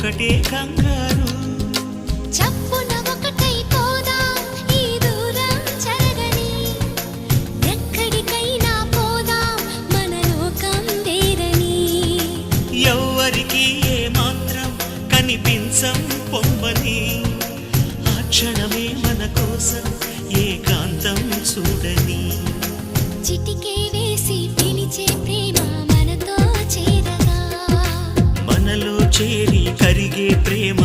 ఒకటే కంగారు. చప్పున ఒకటై పోదాం ఈ దూరం చెరగని, ఎక్కడికైనా పోదాం మన లోకం వేరని. ఎవ్వరికి ఏ మాత్రం కనిపించం పొమ్మని, ఆ క్షణమే మన కోసం ఏకాంతం చూడని. చిటికే వేసి పిలిచే ప్రేమ మనతో చేరగా, మనలో చేరి కరిగే ప్రేమ